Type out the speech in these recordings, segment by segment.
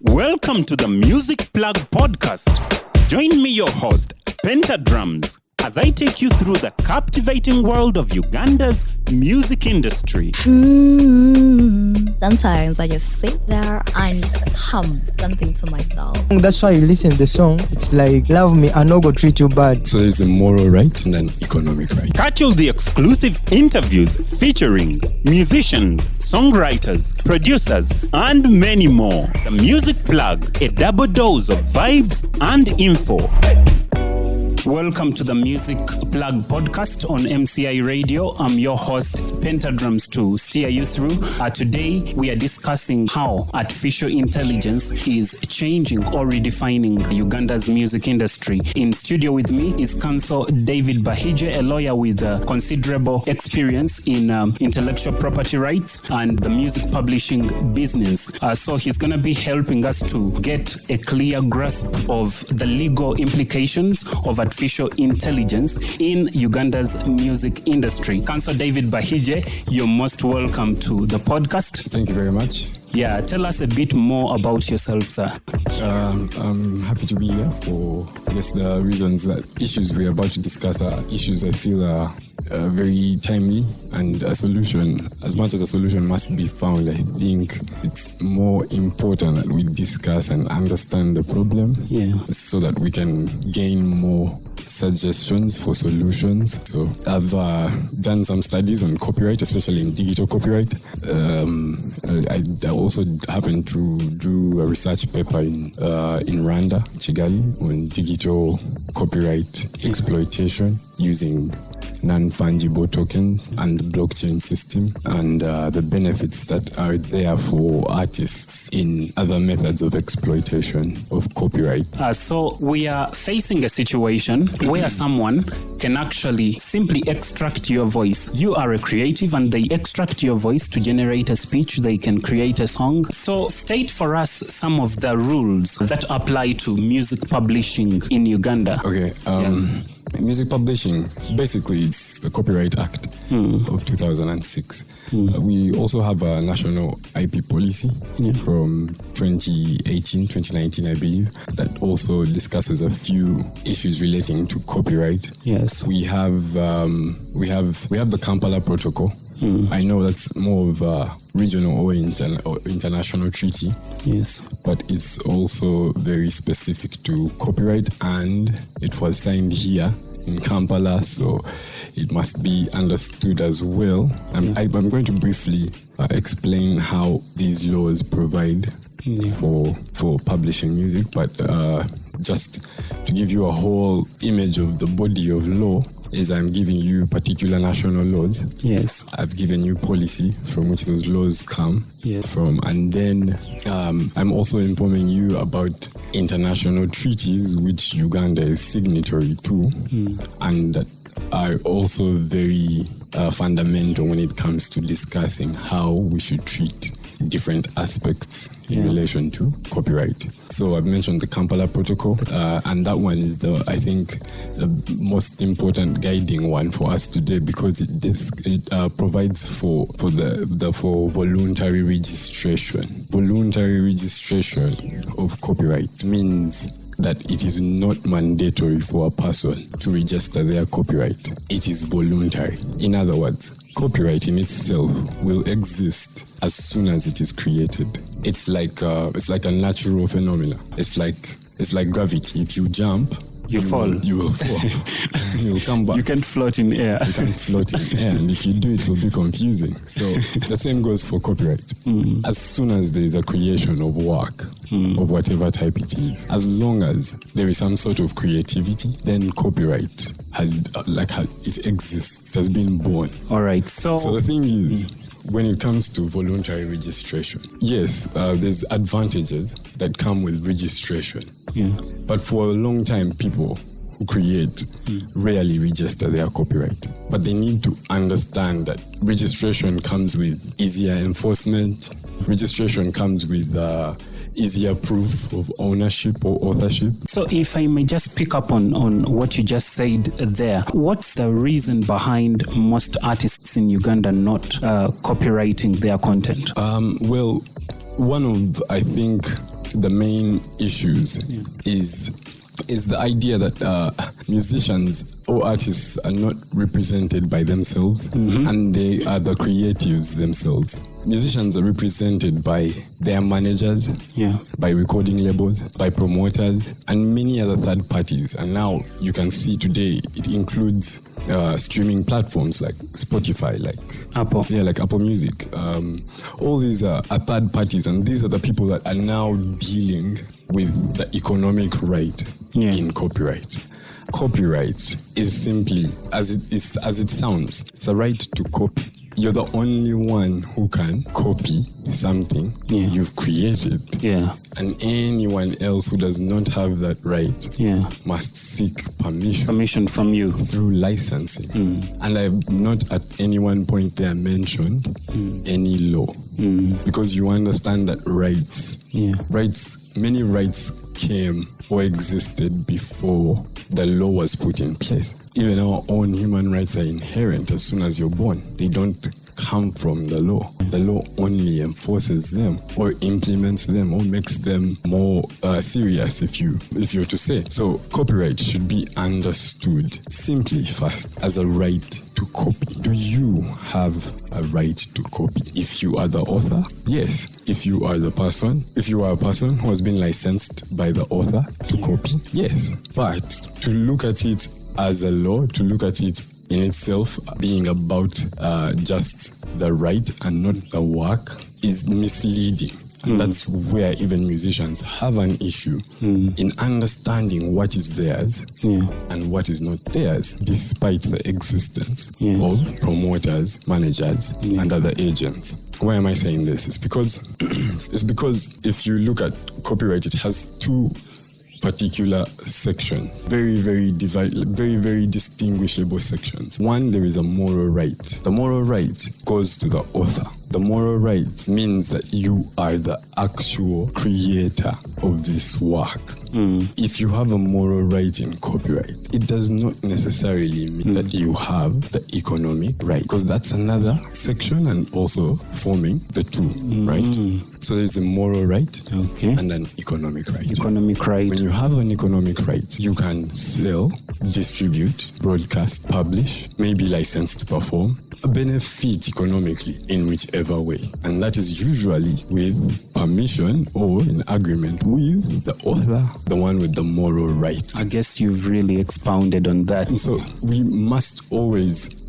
Welcome to the Music Plug Podcast. Join me, your host, Pentadrums, as I take you through the captivating world of Uganda's music industry. Sometimes I just sit there and hum something to myself. That's why you listen to the song. It's like, love me, I no go treat you bad. So there's a moral right and an economic right. Catch all the exclusive interviews featuring musicians, songwriters, producers, and many more. The Music Plug, a double dose of vibes and info. Welcome to the Music Plug Podcast on MCI Radio. I'm your host, Pentadrums, to steer you through. Today, we are discussing how artificial intelligence is changing or redefining Uganda's music industry. In studio with me is Cousel David Bahije, a lawyer with considerable experience in intellectual property rights and the music publishing business. So he's going to be helping us to get a clear grasp of the legal implications of artificial intelligence in Uganda's music industry. Cousel David Bahije, you're most welcome to the podcast. Thank you very much. Yeah, tell us a bit more about yourself, sir. I'm happy to be here for, the reasons that issues we're about to discuss are issues I feel are very timely, and a solution, as much as a solution must be found, I think it's more important that we discuss and understand the problem so that we can gain more suggestions for solutions. So I've done some studies on copyright, especially in digital copyright. I also happened to do a research paper in Rwanda, Kigali, on digital copyright exploitation using non-fungible tokens and blockchain system, and the benefits that are there for artists in other methods of exploitation of copyright. So we are facing a situation where someone can actually simply extract your voice. You are a creative and they extract your voice to generate a speech. They can create a song. So state for us some of the rules that apply to music publishing in Uganda. Okay. Music publishing, basically it's the Copyright Act of 2006. We also have a national IP policy from 2019, I believe, that also discusses a few issues relating to copyright. Yes. We have the Kampala Protocol. I know that's more of a regional or international treaty. Yes. But it's also very specific to copyright, and it was signed here in Kampala, so it must be understood as well. I'm going to briefly explain how these laws provide for publishing music, but just to give you a whole image of the body of law, is I'm giving you particular national laws. Yes. I've given you policy from which those laws come from, and then I'm also informing you about international treaties which Uganda is signatory to, and that are also very fundamental when it comes to discussing how we should treat different aspects in relation to copyright. So I've mentioned the Kampala Protocol, and that one is I think the most important guiding one for us today, because it provides for voluntary registration. Voluntary registration of copyright means that it is not mandatory for a person to register their copyright. It is voluntary. In other words, copyright in itself will exist as soon as it is created. It's like a natural phenomenon. It's like gravity. If you jump, you fall. You will fall. You will come back. You can't float in air. You can't float in air, and if you do, it will be confusing. So the same goes for copyright. As soon as there is a creation of work, of whatever type it is, as long as there is some sort of creativity, then copyright it exists. It has been born. All right. So the thing is, when it comes to voluntary registration, yes, there's advantages that come with registration. But for a long time, people who create rarely register their copyright. But they need to understand that registration comes with easier enforcement. Registration comes with easier proof of ownership or authorship. So if I may just pick up on what you just said there, what's the reason behind most artists in Uganda not copywriting their content? Well, one of, I think, the main issues is the idea that musicians or artists are not represented by themselves, and they are the creatives themselves. Musicians are represented by their managers, by recording labels, by promoters, and many other third parties. And now you can see today it includes streaming platforms like Spotify, like Apple. Yeah, like Apple Music. All these are third parties, and these are the people that are now dealing with the economic right in copyright. Copyright is simply, as it sounds, it's a right to copy. You're the only one who can copy something you've created. Yeah. And anyone else who does not have that right must seek permission from you through licensing. And I've not at any one point there mentioned any law. Because you understand that many rights came or existed before the law was put in place. Even our own human rights are inherent as soon as you're born. They don't come from the law. The law only enforces them or implements them or makes them more serious, if you're to say. So copyright should be understood simply first as a right to copy. Do you have a right to copy? If you are the author, yes. If you are a person who has been licensed by the author to copy, yes. But to look at it as a law, to look at it in itself being about just the right and not the work is misleading. And that's where even musicians have an issue in understanding what is theirs and what is not theirs, despite the existence of promoters, managers, and other agents. Why am I saying this? It's because if you look at copyright, it has two particular sections, very, very very distinguishable sections. One, there is a moral right. The moral right goes to the author. The moral right means that you are the actual creator of this work. If you have a moral right in copyright, it does not necessarily mean that you have the economic right, because that's another section and also forming the two, right? So there's a moral right and an economic right. Economic right. When you have an economic right, you can sell, distribute, broadcast, publish, maybe license to perform, benefit economically in whichever way. And that is usually with permission or in agreement with the author, the one with the moral right. I guess you've really expounded on that. So we must always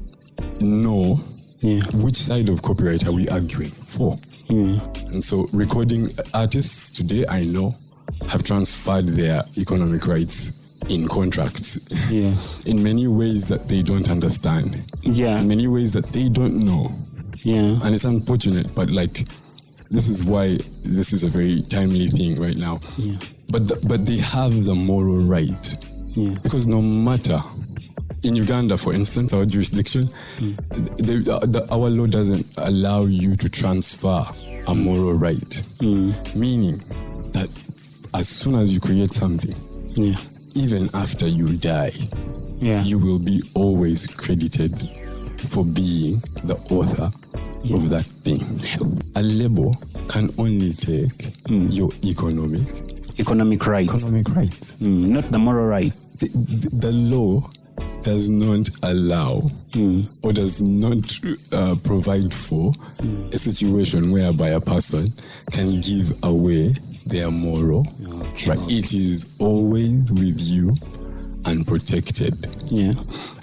know which side of copyright are we arguing for. And so recording artists today, I know, have transferred their economic rights in contracts in many ways that they don't understand, in many ways that they don't know, and it's unfortunate, but like this is why this is a very timely thing right now. But they have the moral right, because no matter in Uganda, for instance, our jurisdiction, our law doesn't allow you to transfer a moral right, meaning that as soon as you create something, even after you die, you will be always credited for being the author of that thing. A label can only take your economic rights. Not the moral right. The law does not allow or does not provide for a situation whereby a person can give away their moral, but it is always with you and protected.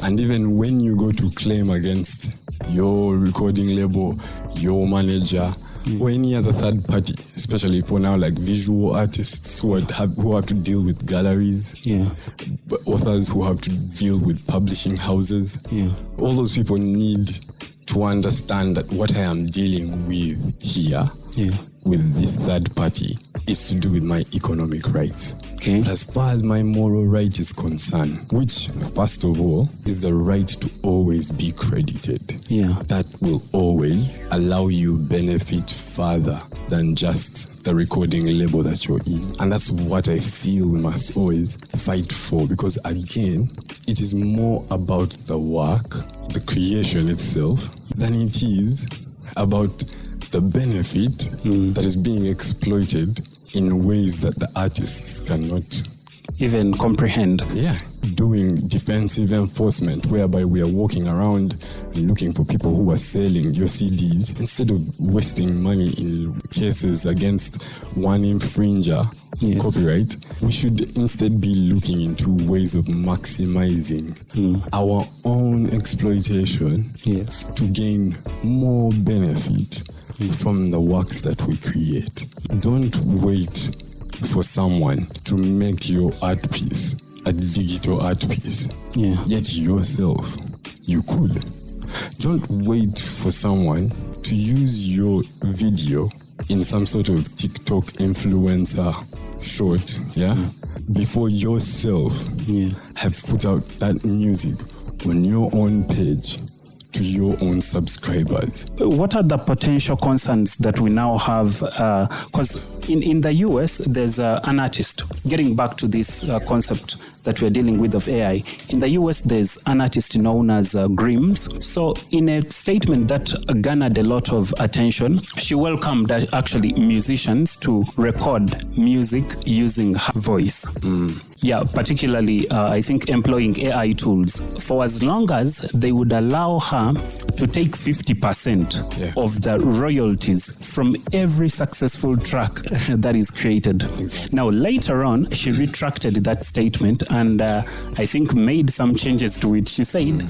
And even when you go to claim against your recording label, your manager, or any other third party, especially for now, like visual artists who have to deal with galleries, authors who have to deal with publishing houses, all those people need to understand that what I am dealing with here, with this third party, is to do with my economic rights. But as far as my moral right is concerned, which first of all is the right to always be credited, that will always allow you benefit further than just the recording label that you're in. And that's what I feel we must always fight for, because again, it is more about the work, the creation itself, than it is about the benefit that is being exploited in ways that the artists cannot even comprehend. Yeah, doing defensive enforcement, whereby we are walking around and looking for people who are selling your CDs instead of wasting money in cases against one infringer. Yes. Copyright. We should instead be looking into ways of maximizing our own exploitation to gain more benefit from the works that we create. Don't wait for someone to make your art piece a digital art piece. Yet yourself, you could. Don't wait for someone to use your video in some sort of TikTok influencer short, before yourself have put out that music on your own page to your own subscribers. What are the potential concerns that we now have? Because in the US, there's an artist. Getting back to this concept that we're dealing with of AI, in the US, there's an artist known as Grims. So in a statement that garnered a lot of attention, she welcomed actually musicians to record music using her voice. Yeah, particularly, I think, employing AI tools for as long as they would allow her to take 50% of the royalties from every successful track that is created. Exactly. Now, later on, she retracted that statement and I think made some changes to it. She said,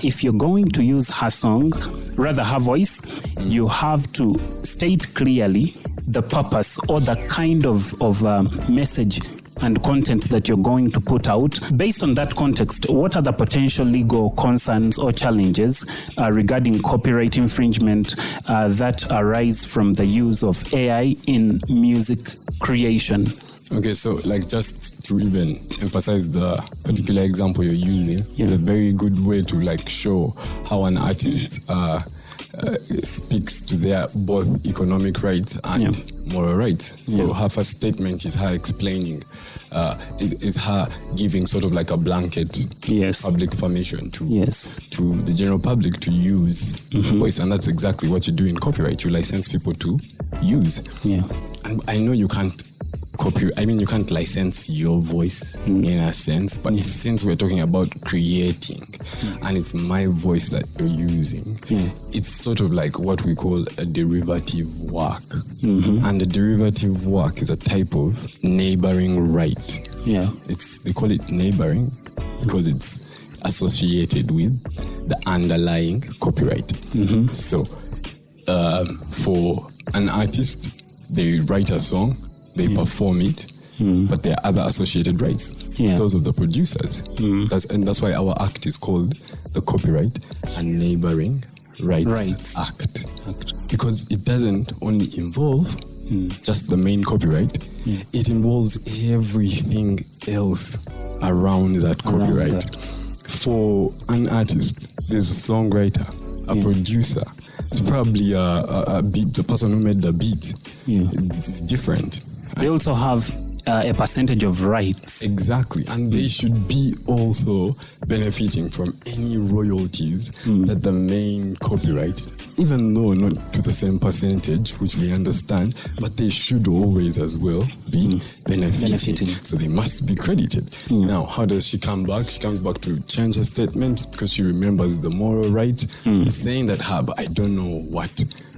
if you're going to use her song, rather her voice, you have to state clearly the purpose or the kind of message and content that you're going to put out. Based on that context, what are the potential legal concerns or challenges regarding copyright infringement that arise from the use of AI in music creation? Okay, so like just to even emphasize the particular example you're using, is a very good way to like show how an artist speaks to their both economic rights and moral rights. So her first statement is her explaining, is her giving sort of like a blanket public permission to the general public to use voice, and that's exactly what you do in copyright. You license people to use. And I know you can't you can't license your voice in a sense, but since we're talking about creating and it's my voice that you're using, it's sort of like what we call a derivative work. And a derivative work is a type of neighboring right. They call it neighboring because it's associated with the underlying copyright. So for an artist, they write a song, they perform it, but there are other associated rights, those of the producers. That's why our act is called the Copyright and Neighboring Rights Act. Because it doesn't only involve just the main copyright, it involves everything else around that copyright. For an artist, there's a songwriter, a producer. It's probably a beat, the person who made the beat. It's different. They also have a percentage of rights. Exactly. And they should be also benefiting from any royalties that the main copyright, even though not to the same percentage, which we understand, but they should always as well be benefiting. So they must be credited. Now, how does she come back? She comes back to change her statement because she remembers the moral right, saying that, but I don't know what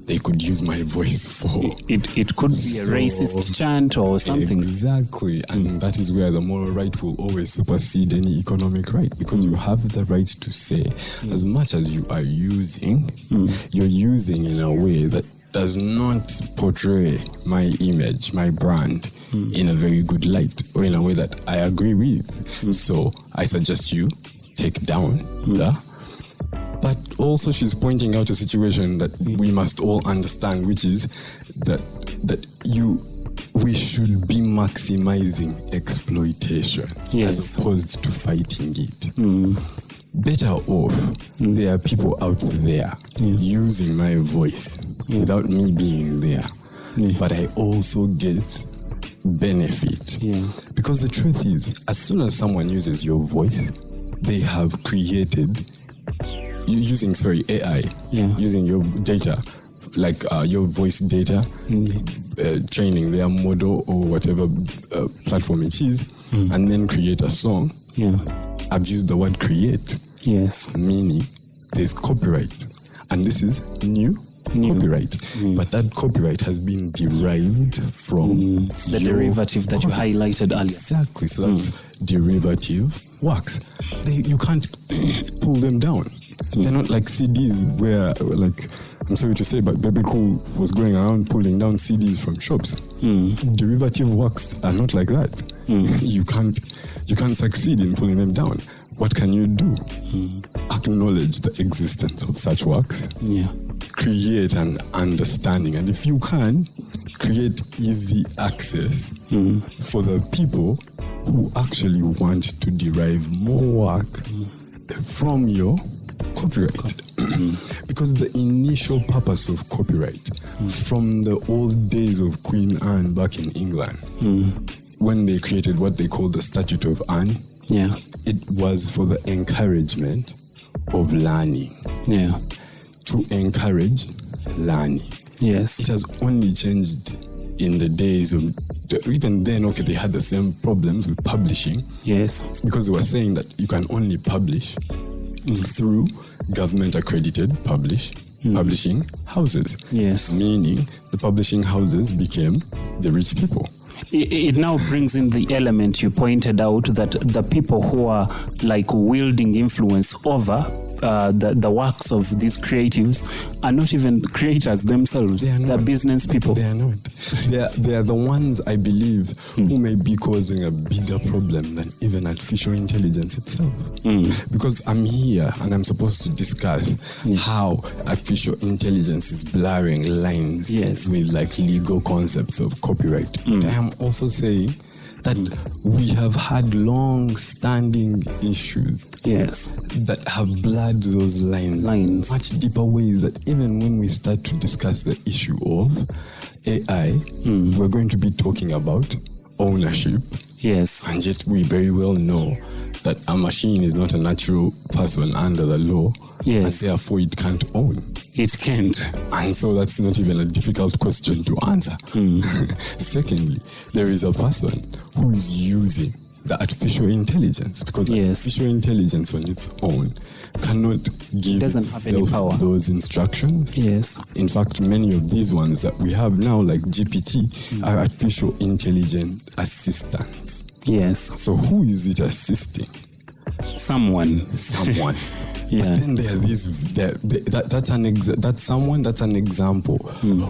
they could use my voice for. It could be a racist chant or something. Exactly. And that is where the moral right will always supersede any economic right, because you have the right to say, as much as you are using, you're using in a way that does not portray my image, my brand, in a very good light, or in a way that I agree with. So I suggest you take down the... But also she's pointing out a situation that we must all understand, which is that we should be maximizing exploitation as opposed to fighting it. Better off, there are people out there using my voice without me being there. But I also get benefit. Because the truth is, as soon as someone uses your voice, they have created... using AI, using your data, like your voice data, training their model or whatever platform it is, and then create a song. Yeah. I've used the word create. Yes. Meaning there's copyright. And this is new. Copyright. But that copyright has been derived from the derivative that you highlighted earlier. Exactly. So that's derivative works. You can't pull them down. They're not like CDs where, like, I'm sorry to say, but Baby Cool was going around pulling down CDs from shops. Derivative works are not like that. You can't succeed in pulling them down. What can you do? Acknowledge the existence of such works. Yeah. Create an understanding. And if you can, create easy access for the people who actually want to derive more work from your copyright. Because the initial purpose of copyright from the old days of Queen Anne back in England, when they created what they called the Statute of Anne, it was for the encouragement of learning. Yeah. To encourage learning. Yes. It has only changed in the days of, even then, okay, they had the same problems with publishing. Yes. Because they were saying that you can only publish through government accredited publishing houses. Yes. Meaning the publishing houses became the rich people. It now brings in the element you pointed out that the people who are like wielding influence over the works of these creatives are not even creators themselves. They're business people. They are not. They are the ones, I believe, who may be causing a bigger problem than even artificial intelligence itself. Because I'm here and I'm supposed to discuss how artificial intelligence is blurring lines with like legal concepts of copyright. But I am also saying that we have had long-standing issues that have blurred those lines much deeper ways, that even when we start to discuss the issue of AI, we're going to be talking about ownership. Yes. And yet we very well know that a machine is not a natural person under the law. Yes. And therefore it can't own. It can't. And so that's not even a difficult question to answer. Secondly, there is a person who is using the artificial intelligence, because artificial intelligence on its own cannot give itself those instructions. Yes. In fact, many of these ones that we have now, like GPT, are artificial intelligent assistants. Yes. So who is it assisting? Someone. But then there are these. That's an example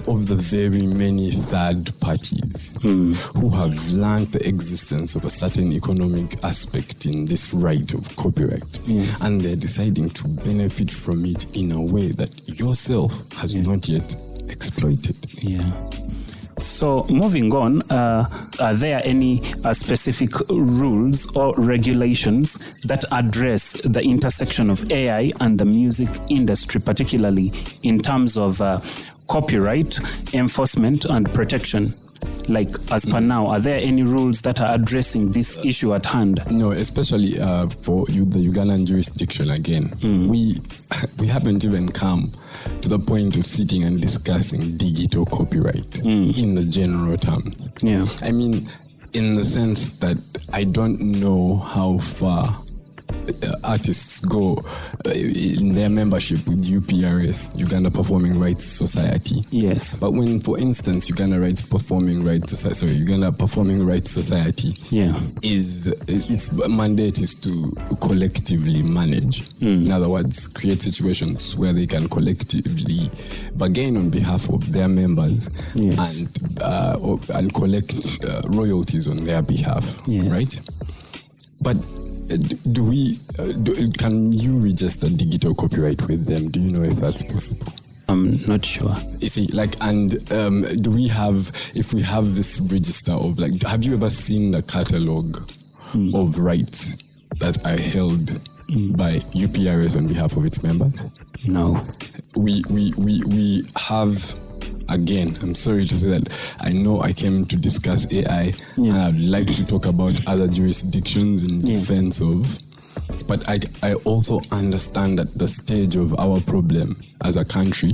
of the very many third parties who have learned the existence of a certain economic aspect in this right of copyright, and they're deciding to benefit from it in a way that yourself has not yet exploited. Yeah. So moving on, are there any specific rules or regulations that address the intersection of AI and the music industry, particularly in terms of copyright, enforcement and protection? Like, as per now, are there any rules that are addressing this issue at hand? No, especially for the Ugandan jurisdiction again. We haven't even come to the point of sitting and discussing digital copyright in the general terms. Yeah. I mean, in the sense that I don't know how far artists go in their membership with UPRS, Uganda Performing Rights Society. Yes. But when, for instance, Uganda Performing Rights Society its mandate is to collectively manage. In other words, create situations where they can collectively bargain on behalf of their members and collect royalties on their behalf. Yes. Right? But can you register digital copyright with them? Do you know if that's possible? I'm not sure. You see, if we have this register of, like, have you ever seen the catalog of rights that are held by UPRS on behalf of its members? No. We have. Again, I'm sorry to say that I know I came to discuss AI and I'd like to talk about other jurisdictions in defense of But I also understand that the stage of our problem as a country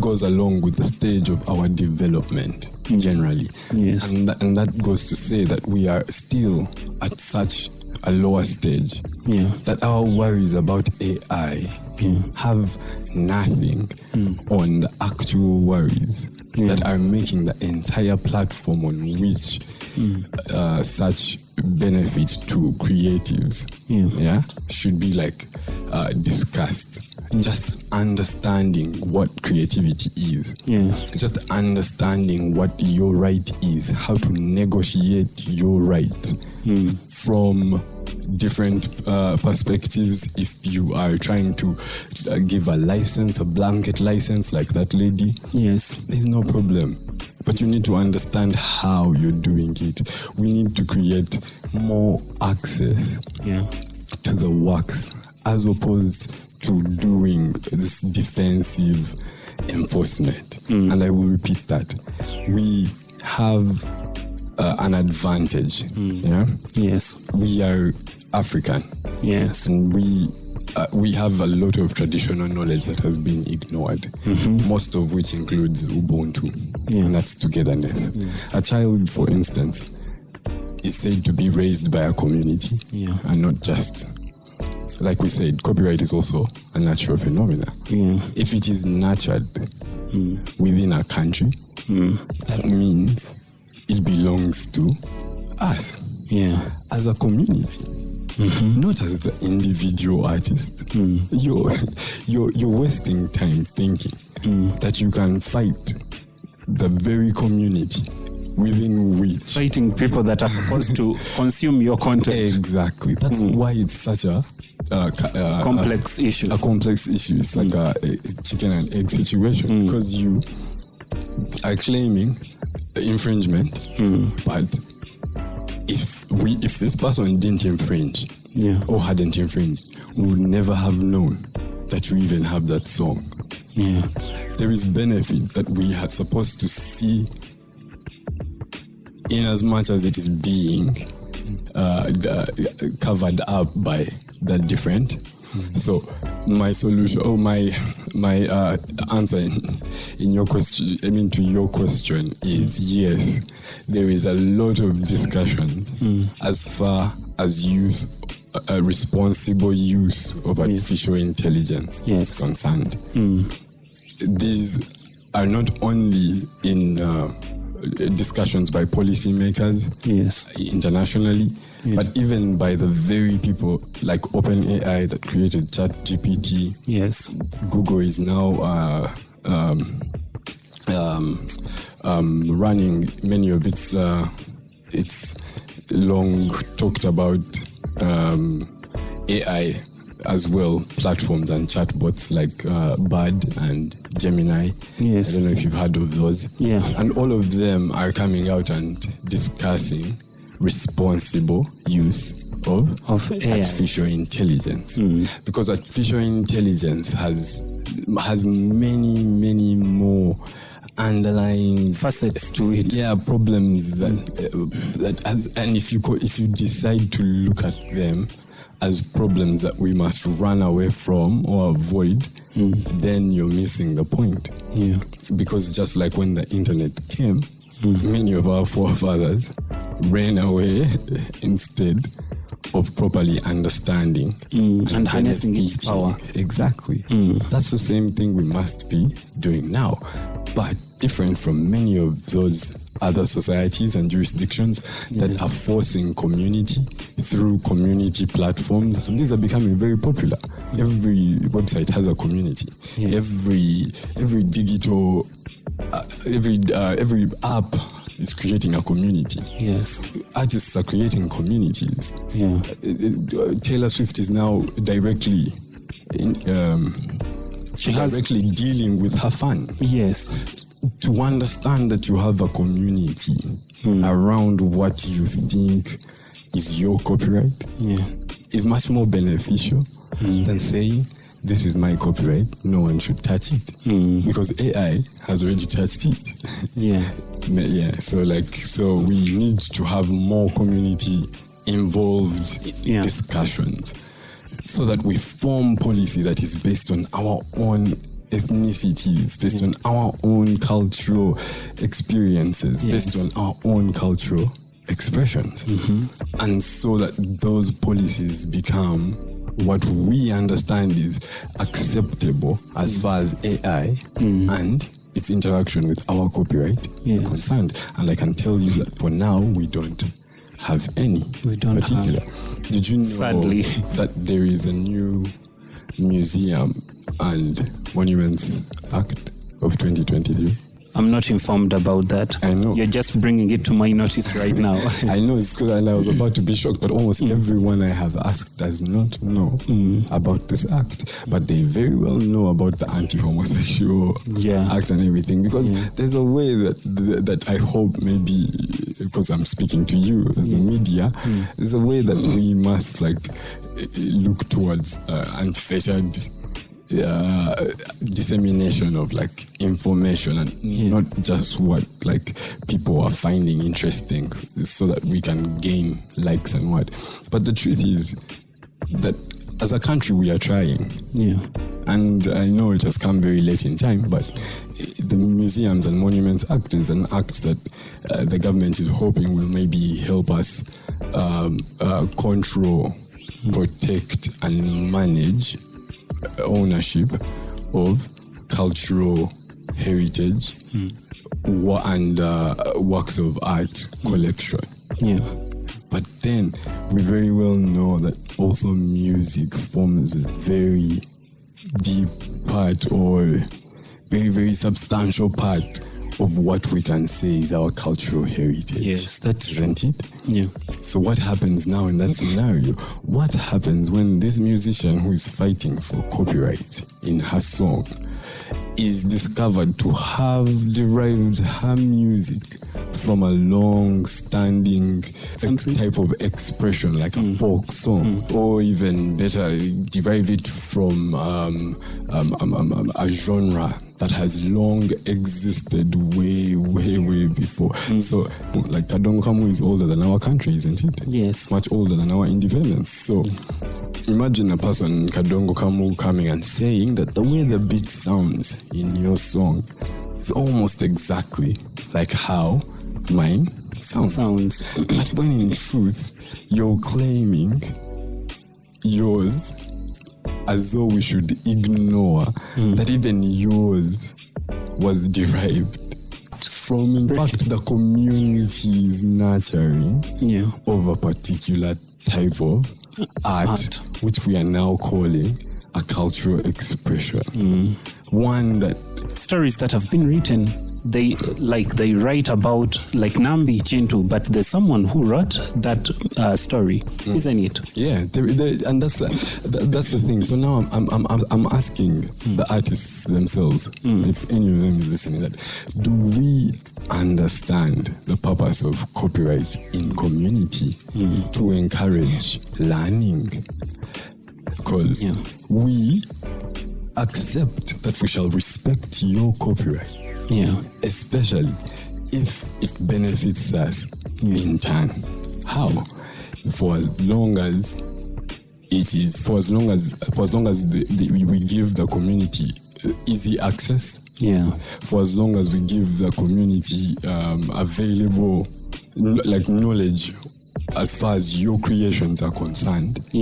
goes along with the stage of our development generally. Yes. And that goes to say that we are still at such a lower stage that our worries about AI have nothing on the actual worries that are making the entire platform on which such benefit to creatives should be like discussed. Just understanding what creativity is, just understanding what your right is, how to negotiate your right from different perspectives. If you are trying to give a license, a blanket license like that lady, there's no problem. But you need to understand how you're doing it. We need to create more access to the works as opposed to doing this defensive enforcement. And I will repeat that. We have an advantage. Yes. We are African. Yes. And we have a lot of traditional knowledge that has been ignored, most of which includes Ubuntu, and that's togetherness. A child, for instance, is said to be raised by a community, and not just, like we said, copyright is also a natural phenomenon. If it is nurtured within a country, that means it belongs to us as a community. Not as the individual artist. You're wasting time thinking that you can fight the very community within which fighting people that are supposed to consume your content. Exactly. That's why it's such a complex issue. A complex issue. It's like a chicken and egg situation because you are claiming infringement, but if this person didn't infringe or hadn't infringed, we would never have known that you even have that song. There is benefit that we are supposed to see in as much as it is being covered up by that different. So my solution, my answer in your question, to your question is yes. There is a lot of discussions as far as responsible use of artificial intelligence is concerned. These are not only in discussions by policymakers internationally, but even by the very people like OpenAI that created ChatGPT. Google is now running many of its long talked about AI as well platforms and chatbots like Bard and Gemini. I don't know if you've heard of those. And all of them are coming out and discussing responsible use of AI. Artificial intelligence. Because artificial intelligence has many more underlying facets to it. Problems and if you decide to look at them as problems that we must run away from or avoid, then you're missing the point. Because just like when the internet came, many of our forefathers ran away instead of properly understanding and harnessing its power. Exactly. That's the same thing we must be doing now, but different from many of those other societies and jurisdictions that are forcing community through community platforms, and these are becoming very popular. Every website has a community. Every digital every app is creating a community. Artists are creating communities. Taylor Swift is now directly dealing with her fan. To understand that you have a community around what you think is your copyright is much more beneficial than saying, this is my copyright, no one should touch it. Because AI has already touched it. So we need to have more community involved discussions. so that we form policy that is based on our own ethnicities, based on our own cultural experiences, based on our own cultural expressions. And so that those policies become what we understand is acceptable as far as AI and its interaction with our copyright is concerned. And I can tell you that for now, we don't have any particular. Did you know Sadly. that there is a new Museum and Monuments Act of 2023? I'm not informed about that. I know. You're just bringing it to my notice right now. I know, it's because I was about to be shocked, but almost everyone I have asked does not know about this act. But they very well know about the anti-homosexual act and everything, because there's a way that I hope maybe, because I'm speaking to you as the media, there's a way that we must look towards unfettered dissemination of information and not just what people are finding interesting, so that we can gain likes and what. But the truth is that as a country we are trying. And I know it has come very late in time, but the Museums and Monuments Act is an act that the government is hoping will maybe help us control, protect and manage ownership of cultural heritage and works of art collection. But then we very well know that also music forms a very deep part, or very, very substantial part of what we can say is our cultural heritage. Yes, that's isn't it? So what happens now in that scenario? What happens when this musician who is fighting for copyright in her song is discovered to have derived her music from a long-standing type of expression, like a folk song, or even better, derive it from a genre that has long existed way, way, way before. So, Kadongo Kamu is older than our country, isn't it? Yes. Much older than our independence. So, imagine a person, Kadongo Kamu, coming and saying that the way the beat sounds in your song is almost exactly like how mine sounds. But when in truth, you're claiming yours as though we should ignore that even yours was derived from, in fact, the community's nurturing of a particular type of art, which we are now calling a cultural expression. One that... Stories that have been written, they write about Nambi Chintu, but there's someone who wrote that story, isn't it? Yeah, and that's the thing. So now I'm asking the artists themselves, if any of them is listening, that do we understand the purpose of copyright in community to encourage learning? Because we accept that we shall respect your copyright. Especially if it benefits us in turn. How? For as long as it is, for as long as we give the community easy access. For as long as we give the community available knowledge as far as your creations are concerned. Do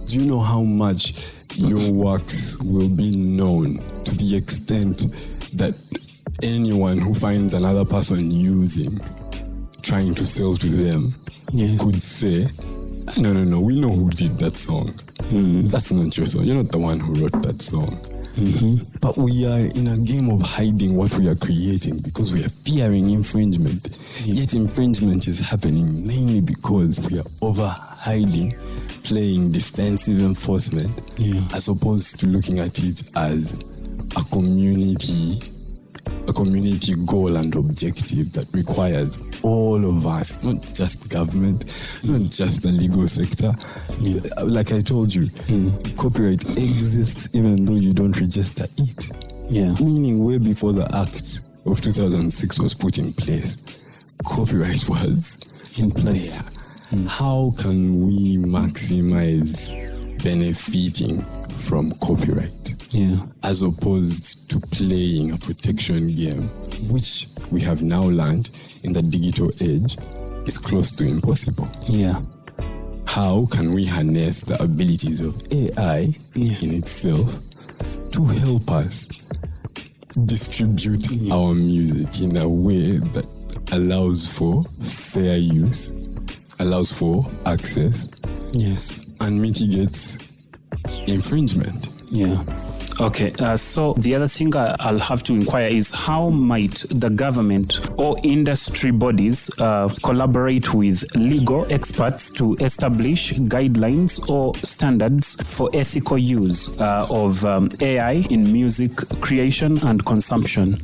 you know how much your works will be known to the extent that anyone who finds another person trying to sell to them could say, no, we know who did that song. That's not your song. You're not the one who wrote that song. But we are in a game of hiding what we are creating because we are fearing infringement. Yet infringement is happening mainly because we are over hiding, playing defensive enforcement, as opposed to looking at it as a community goal and objective that requires all of us, not just government, not just the legal sector. Like I told you, copyright exists even though you don't register it. Meaning way before the Act of 2006 was put in place, copyright was in place. How can we maximize benefiting from copyright. Yeah. As opposed to playing a protection game, which we have now learned in the digital age is close to impossible. Yeah. How can we harness the abilities of AI in itself to help us distribute our music in a way that allows for fair use, allows for access, yes, and mitigates infringement? Yeah. Okay, so the other thing I'll have to inquire is how might the government or industry bodies collaborate with legal experts to establish guidelines or standards for ethical use of AI in music creation and consumption?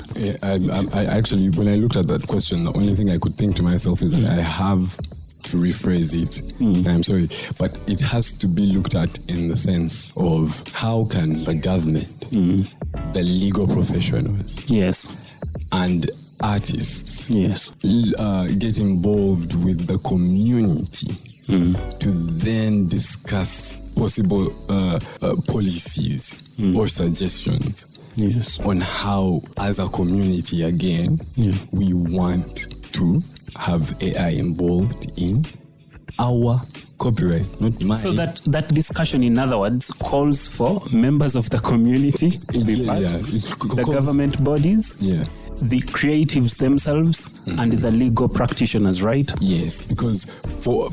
I actually, when I looked at that question, the only thing I could think to myself is that I have to rephrase it. I'm sorry, but it has to be looked at in the sense of how can the government, the legal professionals, yes, and artists, yes, get involved with the community to then discuss possible policies or suggestions, yes, on how, as a community again, we want to have AI involved in our copyright, not mine. So that discussion, in other words, calls for members of the community to be part, the government bodies, the creatives themselves, and the legal practitioners, right? Yes, because for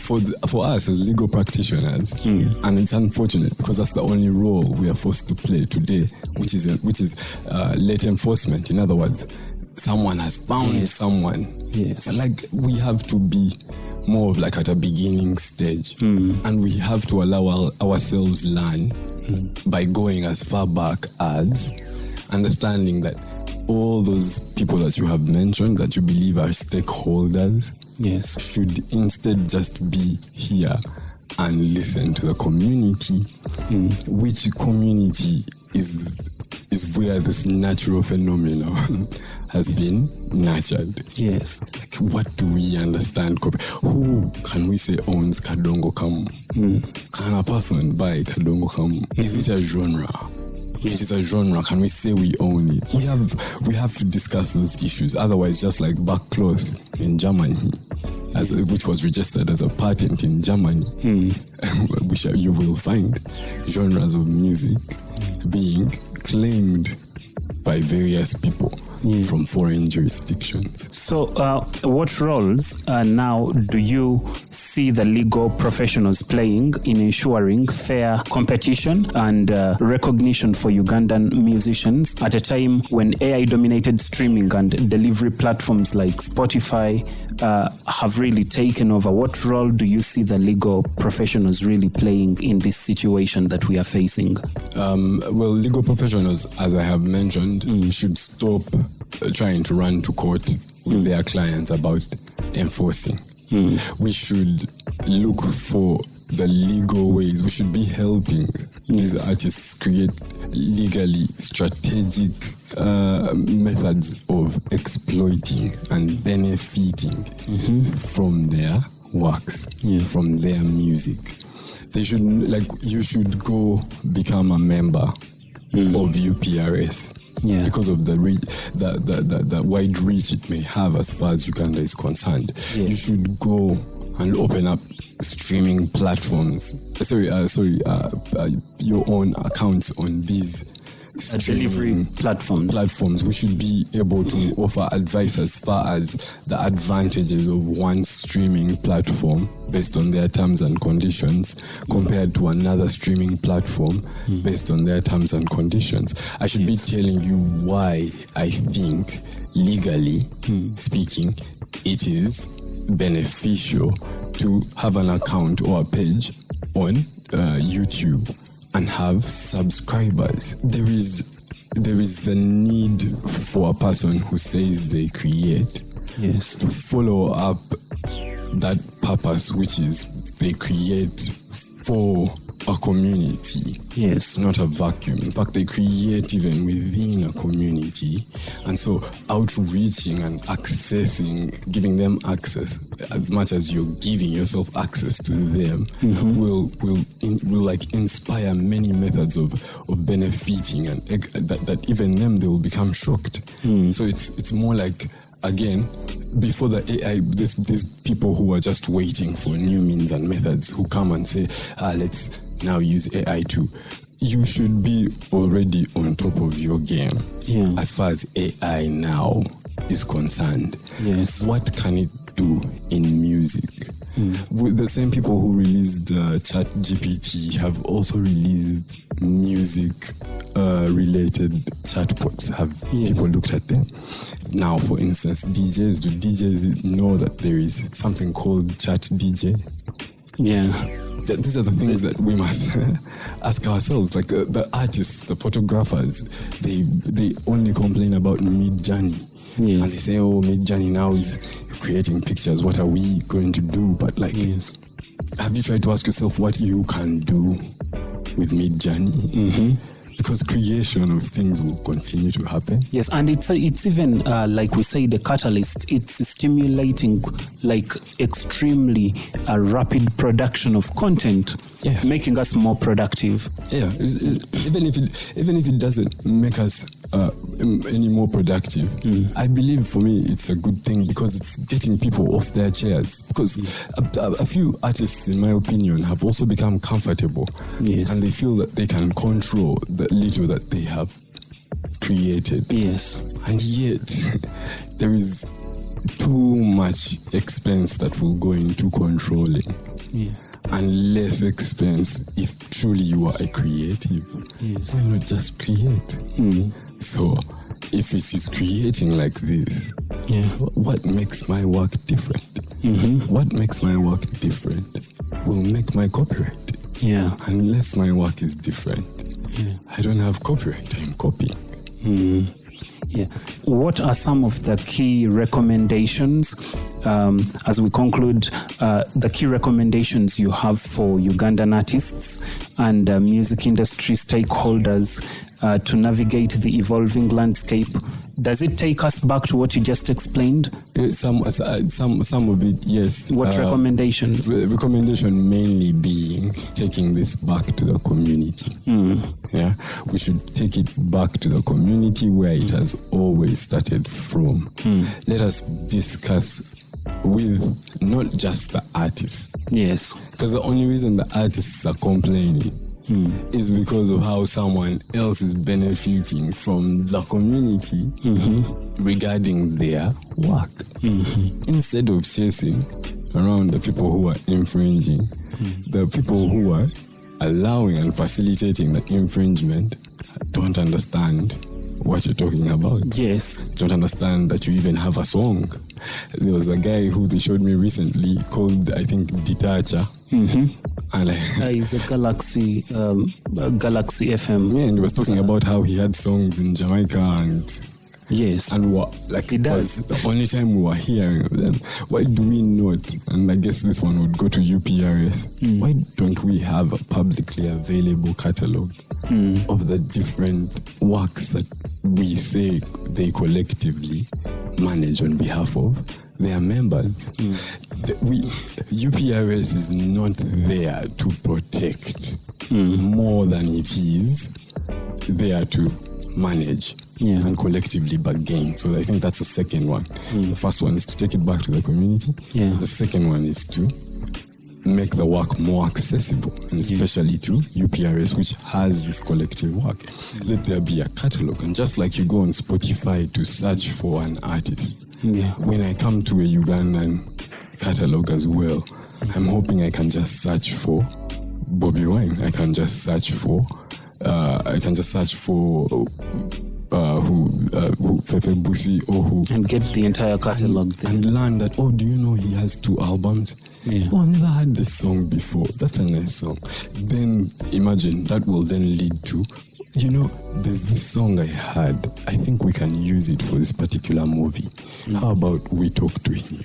us as legal practitioners, and it's unfortunate because that's the only role we are forced to play today, which is late enforcement. In other words, someone has found someone. Yes. Like, we have to be more of like at a beginning stage, and we have to allow ourselves learn by going as far back as understanding that all those people that you have mentioned that you believe are stakeholders, should instead just be here and listen to the community. Which community is where this natural phenomenon has been nurtured. Yes. Like, what do we understand? Who can we say owns Kadongo Kamu? Can a person buy Kadongo Kamu? Is it a genre? If it is a genre, can we say we own it? We have to discuss those issues. Otherwise, just like back cloth in Germany, which was registered as a patent in Germany, which you will find genres of music being claimed by various people from foreign jurisdictions. So what roles now do you see the legal professionals playing in ensuring fair competition and recognition for Ugandan musicians at a time when AI-dominated streaming and delivery platforms like Spotify have really taken over? What role do you see the legal professionals really playing in this situation that we are facing? Well, legal professionals, as I have mentioned, should stop trying to run to court with their clients about enforcing. We should look for the legal ways. We should be helping these artists create legally strategic methods of exploiting and benefiting from their works, from their music. They should, you should go become a member of UPRS. Because of the wide reach it may have as far as Uganda is concerned. You should go and open up streaming platforms. Your own accounts on these delivery platforms. We should be able to offer advice as far as the advantages of one streaming platform based on their terms and conditions compared to another streaming platform based on their terms and conditions. I should be telling you why I think, legally speaking, it is beneficial to have an account or a page on YouTube and have subscribers. There is the need for a person who says they create to follow up that purpose, which is they create for a community. Yes. Not a vacuum. In fact, they create even within a community. And so outreaching and accessing, giving them access as much as you're giving yourself access to them will like inspire many methods of benefiting, and that even them, they will become shocked. So it's more like, again, before the AI, these people who are just waiting for new means and methods who come and say, let's now use AI too. You should be already on top of your game as far as AI now is concerned. Yes. What can it do in music? The same people who released ChatGPT have also released music related chatbots. Have people looked at them? Now, for instance, DJs, do DJs know that there is something called Chat DJ? Yeah. These are the things that we must ask ourselves. Like the artists, the photographers, they only complain about Midjourney. And they say, oh, Midjourney now is creating pictures. What are we going to do? But like, have you tried to ask yourself what you can do with Midjourney? Because creation of things will continue to happen. Yes, and it's even like we say, the catalyst. It's stimulating like extremely rapid production of content, making us more productive. Yeah, even if it doesn't make us any more productive, I believe for me it's a good thing, because it's getting people off their chairs. Because a few artists, in my opinion, have also become comfortable, and they feel that they can control the little that they have created. Yes. And yet there is too much expense that will go into controlling. And less expense if truly you are a creative. Why not just create? So if it is creating like this, what makes my work different? What makes my work different will make my copyright. Unless my work is different, I don't have copyright, I'm copying. What are some of the key recommendations, as we conclude, the key recommendations you have for Ugandan artists and music industry stakeholders to navigate the evolving landscape? Does it take us back to what you just explained? Some of it, yes. What recommendations? The recommendation mainly being taking this back to the community. Yeah, we should take it back to the community where it has always started from. Let us discuss with not just the artists. Yes. Because the only reason the artists are complaining is because of how someone else is benefiting from the community regarding their work. Instead of chasing around the people who are infringing, the people who are allowing and facilitating the infringement don't understand what you're talking about. Yes. Don't understand that you even have a song. There was a guy who they showed me recently called, I think, Detacha. And he's a Galaxy FM. Yeah, and he was talking about how he had songs in Jamaica and like it was the only time we were hearing of them. Why do we not? And I guess this one would go to UPRS. Why don't we have a publicly available catalog of the different works that we say they collectively manage on behalf of their members? UPRS is not there to protect more than it is there to manage and collectively bargain. So I think that's the second one. The first one is to take it back to the community. The second one is to make the work more accessible, and especially to UPRS, which has this collective work. Let there be a catalog, and just like you go on Spotify to search for an artist, when I come to a Ugandan catalog as well, I'm hoping I can just search for Bobby Wine. I can just search for Fefe Busi or who, and get the entire catalog and learn that, oh, do you know he has 2 albums? Oh, I've never heard this song before. That's a nice song. Then imagine that will then lead to, you know, there's this song I had. I think we can use it for this particular movie. How about we talk to him?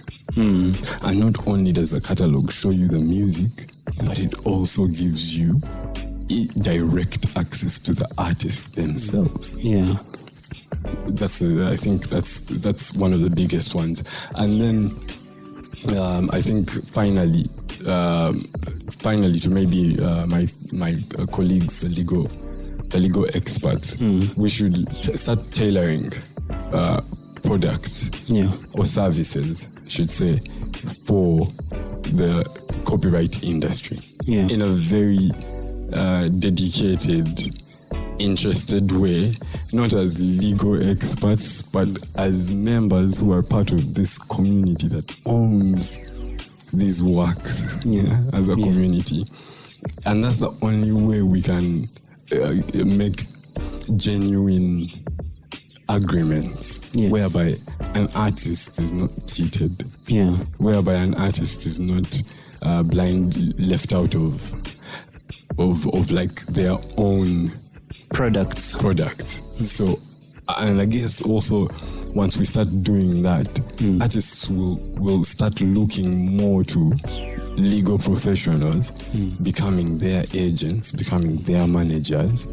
And not only does the catalog show you the music, but it also gives you direct access to the artists themselves. Yeah. I think that's one of the biggest ones. And then I think finally to maybe my colleagues, the legal experts, we should start tailoring products or services, I should say, for the copyright industry in a very dedicated, interested way, not as legal experts, but as members who are part of this community that owns these works as a community. And that's the only way we can make genuine agreements whereby an artist is not cheated, whereby an artist is not left out of like their own product. So, and I guess also once we start doing that, artists will start looking more to legal professionals, becoming their agents, becoming their managers.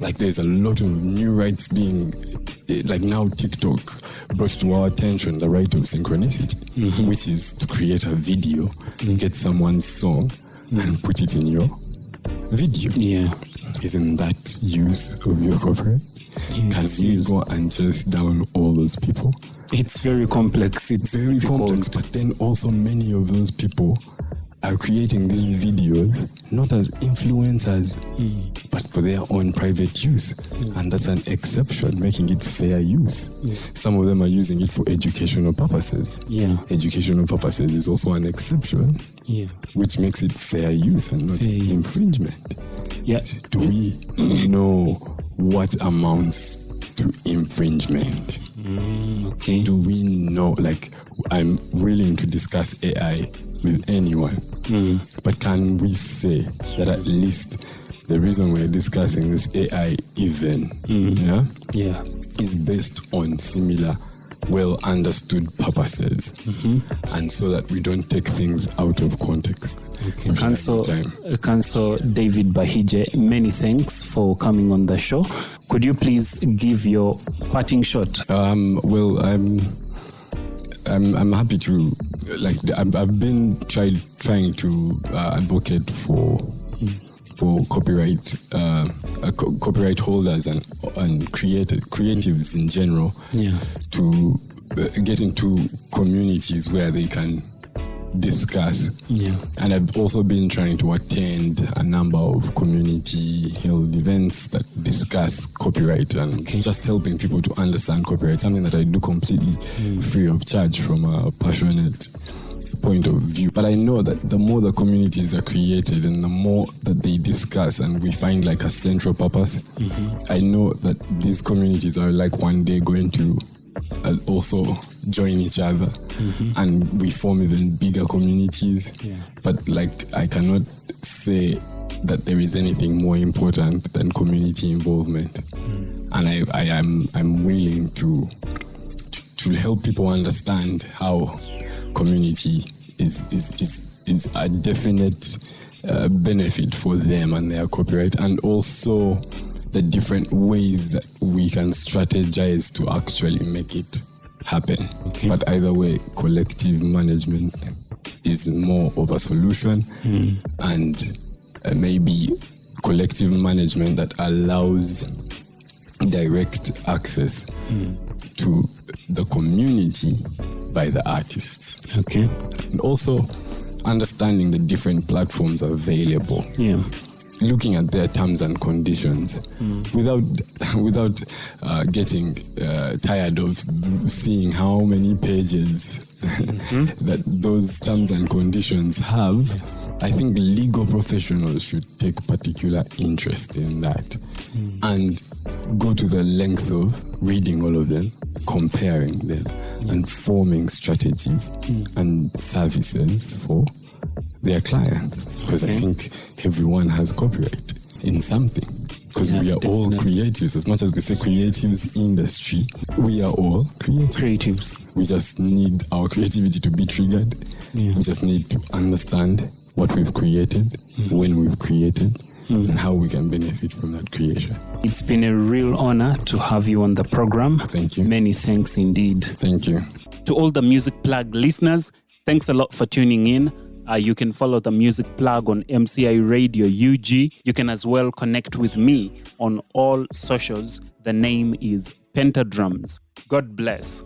Like there's a lot of new rights being, like now TikTok brought to our attention the right of synchronicity, which is to create a video, get someone's song and put it in your video. Isn't that use of your copyright? Can we go and chase down all those people? It's very complex. It's very complex, but then also many of those people are creating these videos not as influencers, but for their own private use. And that's an exception, making it fair use. Some of them are using it for educational purposes. Educational purposes is also an exception, which makes it fair use and not infringement. Do we know what amounts to infringement? Do we know, like, I'm willing to discuss AI with anyone, but can we say that at least the reason we're discussing this AI even is based on similar well understood purposes, and so that we don't take things out of context. Cousel David Bahije, many thanks for coming on the show. Could you please give your parting shot? Well, I'm happy to, like, I've been trying to advocate for copyright holders and creatives in general to get into communities where they can discuss. And I've also been trying to attend a number of community-held events that discuss copyright and just helping people to understand copyright, something that I do completely free of charge from a passionate point of view. But I know that the more the communities are created and the more that they discuss and we find like a central purpose, I know that these communities are like one day going to also join each other and we form even bigger communities. But like, I cannot say that there is anything more important than community involvement. And I'm willing to help people understand how community is a definite benefit for them and their copyright, and also the different ways that we can strategize to actually make it happen. But either way, collective management is more of a solution, and maybe collective management that allows direct access to the community by the artists. And also understanding the different platforms available. Looking at their terms and conditions without getting tired of seeing how many pages that those terms and conditions have. I think legal professionals should take particular interest in that and go to the length of reading all of them, comparing them, and forming strategies and services for their clients. Because I think everyone has copyright in something. Because we are all creatives. As much as we say creatives industry, we are all creatives. We just need our creativity to be triggered. We just need to understand what we've created, when we've created, and how we can benefit from that creation. It's been a real honor to have you on the program. Thank you. Many thanks indeed. Thank you. To all the Music Plug listeners, thanks a lot for tuning in. You can follow the Music Plug on MCI Radio UG. You can as well connect with me on all socials. The name is Pentadrums. God bless.